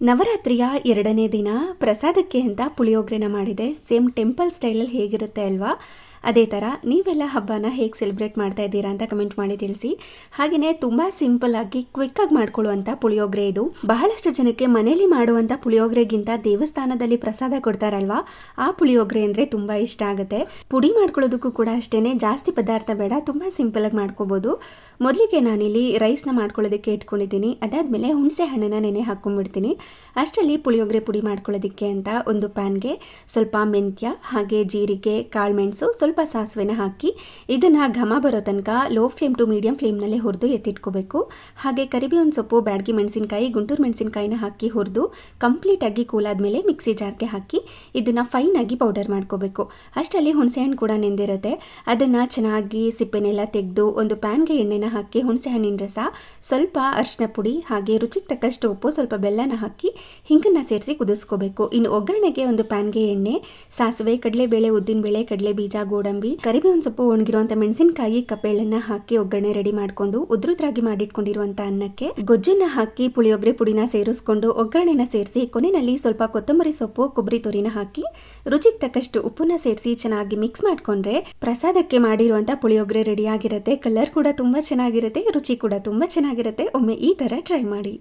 ನವರಾತ್ರಿಯ 2ನೇ ದಿನ ಪ್ರಸಾದಕ್ಕೆ ಅಂತ ಪುಳಿಯೋಗರೆನ ಮಾಡಿದೆ. ಸೇಮ್ ಟೆಂಪಲ್ ಸ್ಟೈಲಲ್ಲಿ ಹೇಗಿರುತ್ತೆ ಅಲ್ವಾ, ಅದೇ ಥರ ನೀವೆಲ್ಲ ಹಬ್ಬನ ಹೇಗೆ ಸೆಲೆಬ್ರೇಟ್ ಮಾಡ್ತಾ ಇದ್ದೀರಾ ಅಂತ ಕಮೆಂಟ್ ಮಾಡಿ ತಿಳಿಸಿ. ಹಾಗೆಯೇ ತುಂಬ ಸಿಂಪಲ್ಲಾಗಿ ಕ್ವಿಕ್ಕಾಗಿ ಮಾಡ್ಕೊಳ್ಳುವಂಥ ಪುಳಿಯೋಗರೆ ಇದು. ಬಹಳಷ್ಟು ಜನಕ್ಕೆ ಮನೇಲಿ ಮಾಡುವಂಥ ಪುಳಿಯೋಗರೆಗಿಂತ ದೇವಸ್ಥಾನದಲ್ಲಿ ಪ್ರಸಾದ ಕೊಡ್ತಾರಲ್ವಾ, ಆ ಪುಳಿಯೋಗರೆ ಅಂದರೆ ತುಂಬ ಇಷ್ಟ ಆಗುತ್ತೆ. ಪುಡಿ ಮಾಡ್ಕೊಳ್ಳೋದಕ್ಕೂ ಕೂಡ ಅಷ್ಟೇ, ಜಾಸ್ತಿ ಪದಾರ್ಥ ಬೇಡ, ತುಂಬ ಸಿಂಪಲಾಗಿ ಮಾಡ್ಕೋಬೋದು. ಮೊದಲಿಗೆ ನಾನಿಲ್ಲಿ ರೈಸ್ನ ಮಾಡ್ಕೊಳ್ಳೋದಕ್ಕೆ ಇಟ್ಕೊಂಡಿದ್ದೀನಿ. ಅದಾದಮೇಲೆ ಹುಣಸೆ ಹಣ್ಣನ್ನು ನೆನೆ ಹಾಕ್ಕೊಂಡ್ಬಿಡ್ತೀನಿ. ಅಷ್ಟರಲ್ಲಿ ಪುಳಿಯೋಗರೆ ಪುಡಿ ಮಾಡ್ಕೊಳ್ಳೋದಕ್ಕೆ ಅಂತ ಒಂದು ಪ್ಯಾನ್ಗೆ ಸ್ವಲ್ಪ ಮೆಂತ್ಯ, ಹಾಗೆ ಜೀರಿಗೆ, ಕಾಳುಮೆಣಸು, ಸ್ವಲ್ಪ ಸಾಸಿವೆನ ಹಾಕಿ ಇದನ್ನು ಘಮ ಬರೋ ತನಕ ಲೋ ಫ್ಲೇಮ್ ಟು ಮೀಡಿಯಂ ಫ್ಲೇಮ್ನಲ್ಲೇ ಹುರಿದು ಎತ್ತಿಟ್ಕೋಬೇಕು. ಹಾಗೆ ಕರಿಬೇವಿನ ಸೊಪ್ಪು, ಬ್ಯಾಡಗಿ ಮೆಣಸಿನಕಾಯಿ, ಗುಂಟೂರು ಮೆಣಸಿನಕಾಯಿನ ಹಾಕಿ ಹುರಿದು ಕಂಪ್ಲೀಟಾಗಿ ಕೂಲಾದ್ಮೇಲೆ ಮಿಕ್ಸಿ ಜಾರ್ಗೆ ಹಾಕಿ ಇದನ್ನು ಫೈನಾಗಿ ಪೌಡರ್ ಮಾಡ್ಕೋಬೇಕು. ಅಷ್ಟರಲ್ಲಿ ಹುಣಸೆಹಣ್ಣು ಕೂಡ ನೆಂದಿರುತ್ತೆ. ಅದನ್ನು ಚೆನ್ನಾಗಿ ಸಿಪ್ಪೆನೆಲ್ಲ ತೆಗೆದು ಒಂದು ಪ್ಯಾನ್ಗೆ ಎಣ್ಣೆನ ಹಾಕಿ ಹುಣಸೆ ಹಣ್ಣಿನ ರಸ, ಸ್ವಲ್ಪ ಅರಿಶಿನ ಪುಡಿ, ಹಾಗೆ ರುಚಿಗೆ ತಕ್ಕಷ್ಟು ಉಪ್ಪು, ಸ್ವಲ್ಪ ಬೆಲ್ಲನ ಹಾಕಿ ಹಿಂಗನ್ನು ಸೇರಿಸಿ ಕುದಿಸ್ಕೋಬೇಕು. ಇನ್ನು ಒಗ್ಗರಣೆಗೆ ಒಂದು ಪ್ಯಾನ್ಗೆ ಎಣ್ಣೆ, ಸಾಸಿವೆ, ಕಡಲೆಬೇಳೆ, ಉದ್ದಿನಬೇಳೆ, ಕಡಲೆ ಬೀಜ, ಗೋಡಂಬಿ, ಕರಿಬೇವಿನ ಸೊಪ್ಪು, ಒಣಗಿರುವಂಥ ಮೆಣಸಿನಕಾಯಿ, ಕಪ್ಪೆಳ್ಳನ್ನ ಹಾಕಿ ಒಗ್ಗರಣೆ ರೆಡಿ ಮಾಡಿಕೊಂಡು ಉದ್ರುದ್ರಾಗಿ ಮಾಡಿಟ್ಕೊಂಡಿರುವಂಥ ಅನ್ನಕ್ಕೆ ಗೊಜ್ಜನ್ನ ಹಾಕಿ ಪುಳಿಯೋಗರೆ ಪುಡಿನ ಸೇರಿಸ್ಕೊಂಡು ಒಗ್ಗರಣೆನ ಸೇರಿಸಿ ಕೊನೆಯಲ್ಲಿ ಸ್ವಲ್ಪ ಕೊತ್ತಂಬರಿ ಸೊಪ್ಪು, ಕೊಬ್ಬರಿ ತುರಿನ ಹಾಕಿ ರುಚಿಗೆ ತಕ್ಕಷ್ಟು ಉಪ್ಪನ್ನ ಸೇರಿಸಿ ಚೆನ್ನಾಗಿ ಮಿಕ್ಸ್ ಮಾಡಿಕೊಂಡ್ರೆ ಪ್ರಸಾದಕ್ಕೆ ಮಾಡಿರುವಂಥ ಪುಳಿಯೋಗರೆ ರೆಡಿ ಆಗಿರುತ್ತೆ. ಕಲರ್ ಕೂಡ ತುಂಬ ಚೆನ್ನಾಗಿರುತ್ತೆ, ರುಚಿ ಕೂಡ ತುಂಬ ಚೆನ್ನಾಗಿರುತ್ತೆ. ಒಮ್ಮೆ ಈ ಥರ ಟ್ರೈ ಮಾಡಿ.